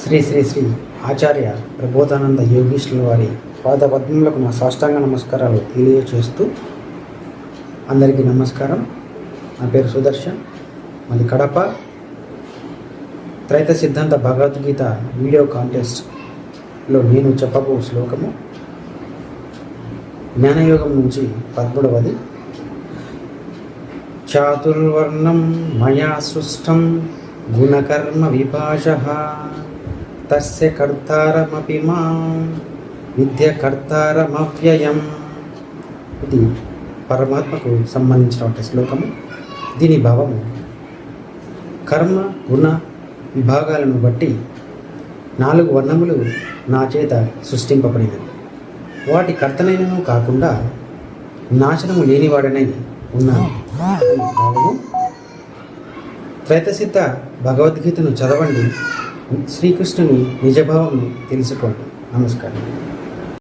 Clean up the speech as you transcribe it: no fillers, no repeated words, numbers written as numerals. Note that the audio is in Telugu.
శ్రీ శ్రీ శ్రీ ఆచార్య ప్రబోధానంద యోగీశ్వరుల వారి పాదపద్మములకు నా సాష్టాంగ నమస్కారాలు తెలియచేస్తూ అందరికీ నమస్కారం. నా పేరు సుదర్శన్, మళ్ళీ కడప. త్రైత సిద్ధాంత భగవద్గీత వీడియో కాంటెస్ట్లో నేను చెప్పబో శ్లోకము జ్ఞానయోగం నుంచి 13వది. చాతుర్వర్ణం మయా సృష్టం గుణకర్మ విభాషః తస్య కర్తారమపి మాం విద్య కర్తారమవ్యయం. ఇది పరమాత్మకు సంబంధించినటువంటి శ్లోకము. దీని భావము కర్మ గుణ విభాగాలను బట్టి 4 వర్ణములు నా చేత సృష్టింపబడినవి. వాటి కర్తనైనను కాకుండా నాశనము లేనివాడనై ఉన్నాను. భావము త్రైతసిద్ధ భగవద్గీతను చదవండి, శ్రీకృష్ణుని నిజభావంను తెలుసుకోండి. నమస్కారం.